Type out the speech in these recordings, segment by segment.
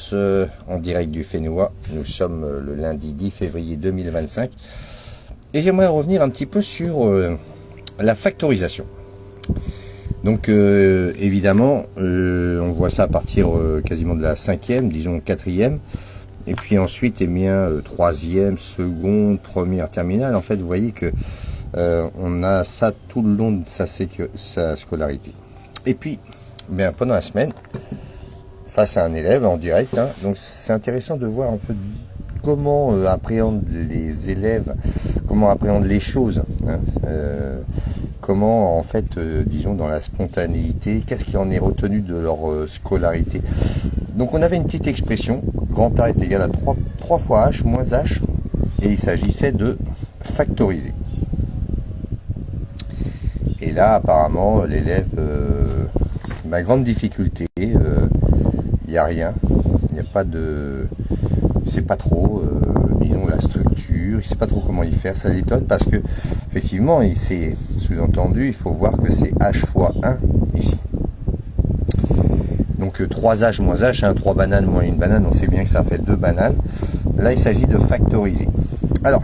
tous en direct du Fénois. Nous sommes le lundi 10 février 2025 et j'aimerais revenir un petit peu sur la factorisation. Donc évidemment, on voit ça à partir quasiment de la 5e, disons 4e, et puis ensuite, 3e, seconde, première, terminale. En fait, vous voyez que on a ça tout le long de sa scolarité. Et puis, pendant la semaine, face à un élève en direct, donc c'est intéressant de voir un peu comment appréhendent les élèves, comment appréhendent les choses, comment en fait, disons dans la spontanéité, qu'est-ce qui en est retenu de leur scolarité. Donc on avait une petite expression, grand A est égal à 3 fois H moins H, et il s'agissait de factoriser. Et là apparemment l'élève, grande difficulté, il n'y a rien, il n'y a pas de... il ne sait pas trop, disons, la structure, il ne sait pas trop comment y faire, ça l'étonne parce que, effectivement, c'est sous-entendu, il faut voir que c'est H fois 1 ici. Donc 3H moins H, 3 bananes moins une banane, on sait bien que ça fait 2 bananes. Là, il s'agit de factoriser. Alors,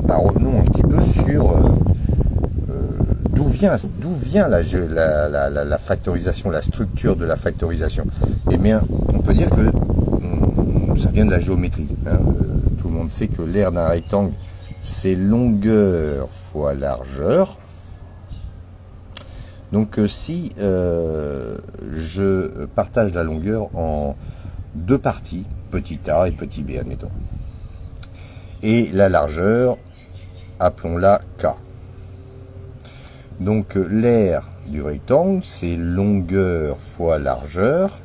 revenons un petit peu sur d'où vient la factorisation, la structure de la factorisation. Eh bien, on peut dire que ça vient de la géométrie. Tout le monde sait que l'aire d'un rectangle, c'est longueur fois largeur. Donc si je partage la longueur en 2 parties, petit a et petit b, admettons, et la largeur, appelons-la k. Donc l'aire du rectangle, c'est longueur fois largeur.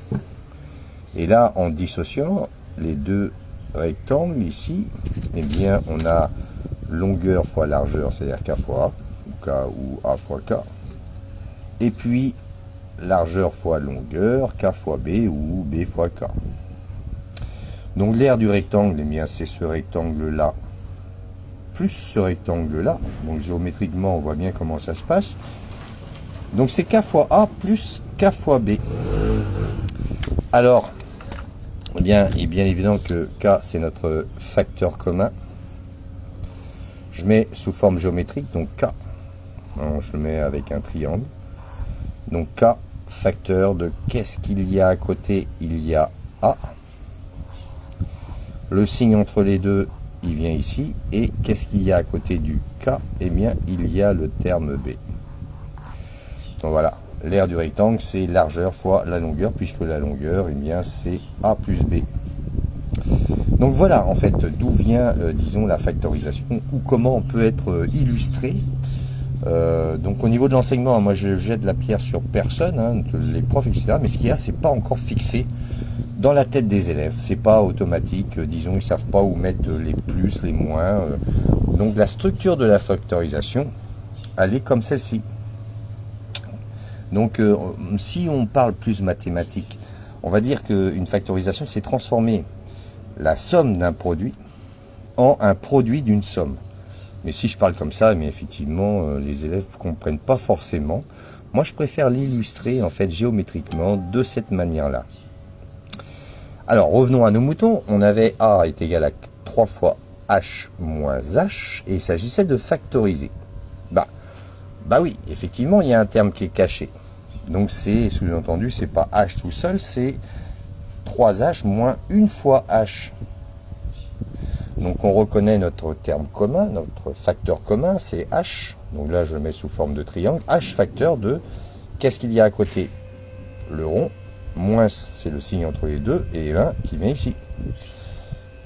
Et là, en dissociant les deux rectangles ici, eh bien, on a longueur fois largeur, c'est-à-dire k fois a, ou k ou a fois k. Et puis, largeur fois longueur, k fois b ou b fois k. Donc l'aire du rectangle, eh bien, c'est ce rectangle-là, plus ce rectangle-là. Donc géométriquement, on voit bien comment ça se passe. Donc c'est k fois a plus k fois b. Alors, il est bien évident que k, c'est notre facteur commun. Je mets sous forme géométrique, donc k. Je le mets avec un triangle. Donc k, facteur de qu'est-ce qu'il y a à côté? Il y a a. Le signe entre les deux, il vient ici. Et qu'est-ce qu'il y a à côté du k? Eh bien, il y a le terme b. Donc voilà. L'aire du rectangle, c'est largeur fois la longueur, puisque la longueur, eh bien, c'est a plus b. Donc voilà, en fait, d'où vient, disons, la factorisation, ou comment on peut être illustré. Donc au niveau de l'enseignement, moi je jette la pierre sur personne, les profs, etc. Mais ce qu'il y a, c'est pas encore fixé dans la tête des élèves. C'est pas automatique, disons, ils savent pas où mettre les plus, les moins. Donc la structure de la factorisation, elle est comme celle-ci. Donc, si on parle plus mathématique, on va dire qu'une factorisation, c'est transformer la somme d'un produit en un produit d'une somme. Mais si je parle comme ça, mais effectivement, les élèves ne comprennent pas forcément. Moi, je préfère l'illustrer, en fait, géométriquement, de cette manière-là. Alors, revenons à nos moutons. On avait a est égal à 3 fois h moins h, et il s'agissait de factoriser. Bah oui, effectivement, il y a un terme qui est caché. Donc c'est sous-entendu, c'est pas h tout seul, c'est 3h moins 1 fois h. Donc on reconnaît notre terme commun, notre facteur commun, c'est h. Donc là je le mets sous forme de triangle. H facteur de, qu'est-ce qu'il y a à côté? Le rond, moins c'est le signe entre les deux, et 1 qui vient ici.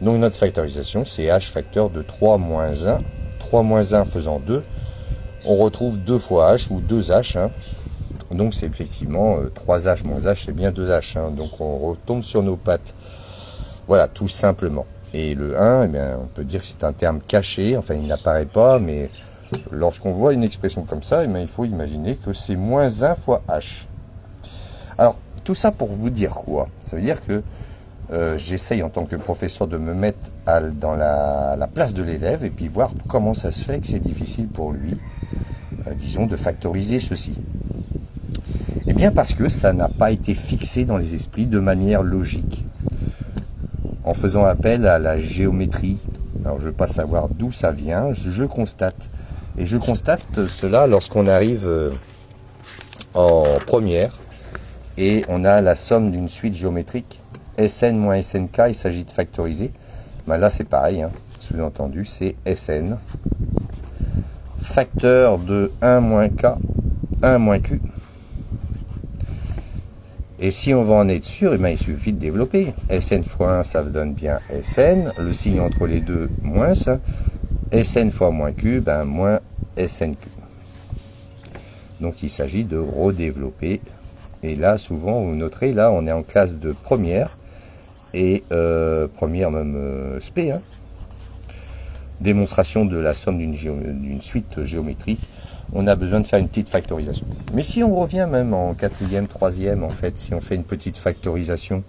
Donc notre factorisation, c'est h facteur de 3 moins 1. 3 moins 1 faisant 2, on retrouve 2 fois h ou 2h. Donc c'est effectivement 3h moins h, c'est bien 2h. Donc on retombe sur nos pattes. Voilà, tout simplement. Et le 1, eh bien, on peut dire que c'est un terme caché. Enfin, il n'apparaît pas, mais lorsqu'on voit une expression comme ça, eh bien, il faut imaginer que c'est moins 1 fois h. Alors, tout ça pour vous dire quoi? Ça veut dire que j'essaye en tant que professeur de me mettre dans la place de l'élève et puis voir comment ça se fait que c'est difficile pour lui, disons, de factoriser ceci. Eh bien parce que ça n'a pas été fixé dans les esprits de manière logique. en faisant appel à la géométrie. Alors je ne veux pas savoir d'où ça vient, je constate. Et je constate cela lorsqu'on arrive en première et on a la somme d'une suite géométrique, Sn moins Snk, il s'agit de factoriser. Ben là c'est pareil, hein. Sous-entendu c'est Sn, facteur de 1 moins K, 1 moins Q. Et si on veut en être sûr, eh ben, il suffit de développer. Sn fois 1, ça donne bien Sn. Le signe entre les deux, moins ça. Sn fois moins Q, ben, moins Snq. Donc il s'agit de redévelopper. Et là, souvent, vous noterez, là, on est en classe de première. Et première même spé. Hein. Démonstration de la somme d'une suite géométrique. On a besoin de faire une petite factorisation. Mais si on revient même en quatrième, troisième, en fait, si on fait une petite factorisation,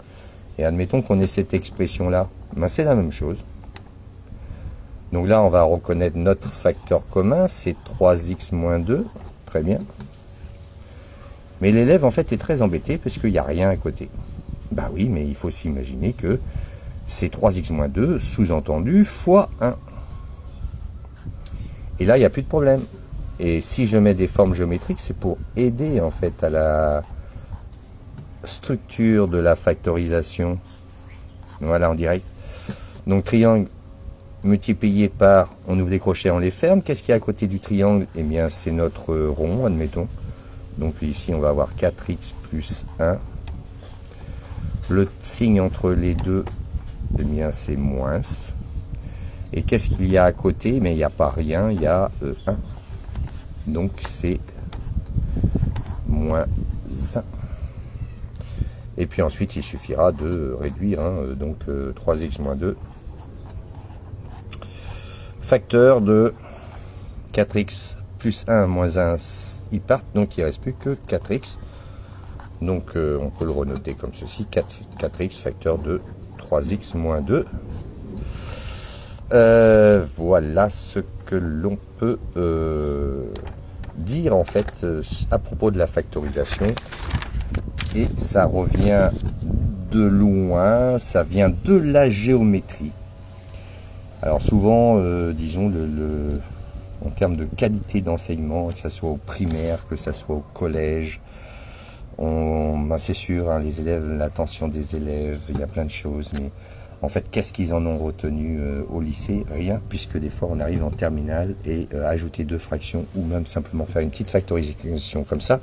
et admettons qu'on ait cette expression-là, ben c'est la même chose. Donc là, on va reconnaître notre facteur commun, c'est 3x moins 2, très bien. Mais l'élève, en fait, est très embêté parce qu'il n'y a rien à côté. Bah oui, mais il faut s'imaginer que c'est 3x moins 2, sous-entendu, fois 1. Et là, il n'y a plus de problème. Et si je mets des formes géométriques, c'est pour aider en fait à la structure de la factorisation. Voilà, en direct. Donc triangle multiplié par, on ouvre des crochets, on les ferme. Qu'est-ce qu'il y a à côté du triangle? Eh bien, c'est notre rond, admettons. Donc ici, on va avoir 4x plus 1. Le signe entre les deux, eh bien, c'est moins. Et qu'est-ce qu'il y a à côté? Mais il n'y a pas rien, il y a 1. Donc c'est moins 1. Et puis ensuite il suffira de réduire, hein, donc 3x moins 2. Facteur de 4x plus 1 moins 1, ils partent, donc il ne reste plus que 4x. Donc on peut le renoter comme ceci, 4x facteur de 3x moins 2. Voilà ce que l'on peut dire en fait à propos de la factorisation. Et ça revient de loin, ça vient de la géométrie. Alors souvent, disons, en termes de qualité d'enseignement, que ce soit au primaire, que ce soit au collège, ben c'est sûr, hein, les élèves, l'attention des élèves, il y a plein de choses, mais en fait, qu'est-ce qu'ils en ont retenu au lycée? Rien, puisque des fois on arrive en terminale et ajouter 2 fractions ou même simplement faire une petite factorisation comme ça,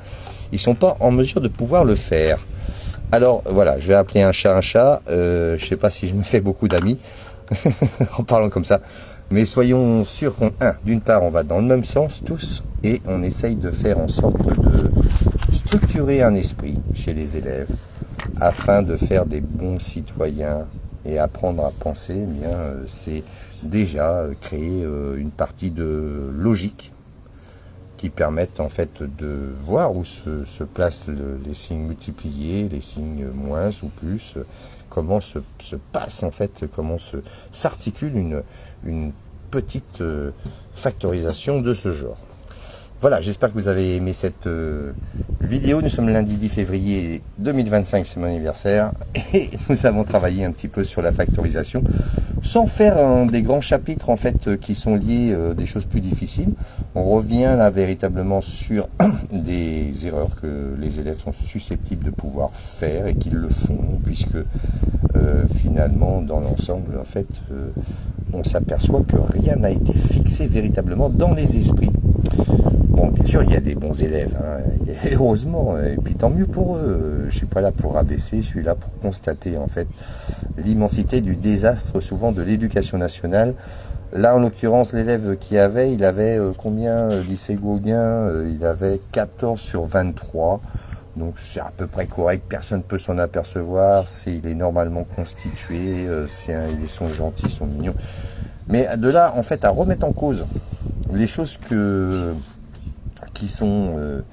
ils sont pas en mesure de pouvoir le faire. Alors voilà, je vais appeler un chat un chat. Je sais pas si je me fais beaucoup d'amis en parlant comme ça, mais soyons sûrs d'une part, on va dans le même sens tous et on essaye de faire en sorte de structurer un esprit chez les élèves afin de faire des bons citoyens. Et apprendre à penser, eh bien, c'est déjà créer une partie de logique qui permettent en fait de voir où se placent les signes multipliés, les signes moins ou plus, comment se passe en fait, comment s'articule une petite factorisation de ce genre. Voilà, j'espère que vous avez aimé cette vidéo. Nous sommes lundi 10 février 2025, c'est mon anniversaire. Et nous avons travaillé un petit peu sur la factorisation, sans faire des grands chapitres en fait qui sont liés des choses plus difficiles. On revient là véritablement sur des erreurs que les élèves sont susceptibles de pouvoir faire et qu'ils le font, puisque finalement, dans l'ensemble, en fait, on s'aperçoit que rien n'a été fixé véritablement dans les esprits. Bon, bien sûr, il y a des bons élèves, hein, et heureusement, et puis tant mieux pour eux. Je suis pas là pour rabaisser, je suis là pour constater en fait l'immensité du désastre souvent de l'éducation nationale. Là, en l'occurrence, l'élève qui avait, il avait combien, lycée Gauguin, il avait 14 sur 23. Donc c'est à peu près correct, personne ne peut s'en apercevoir, il est normalement constitué, ils sont gentils, ils sont mignons. Mais de là, en fait, à remettre en cause les choses qui sont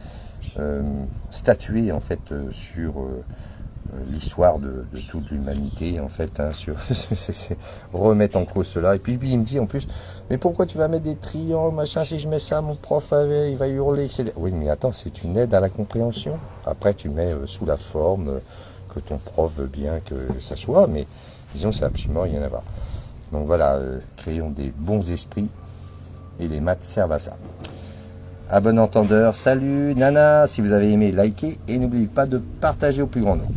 statuées en fait sur l'histoire de toute l'humanité en fait, hein, c'est remettre en cause cela. Et puis il me dit en plus, mais pourquoi tu vas mettre des triangles, machin, si je mets ça, mon prof il va hurler, etc. Oui, mais attends, c'est une aide à la compréhension. Après tu mets sous la forme que ton prof veut bien que ça soit, mais Disons, ça n'a absolument rien à voir. Donc voilà, créons des bons esprits et les maths servent à ça. À bon entendeur, salut Nana, si vous avez aimé, likez et n'oubliez pas de partager au plus grand nombre.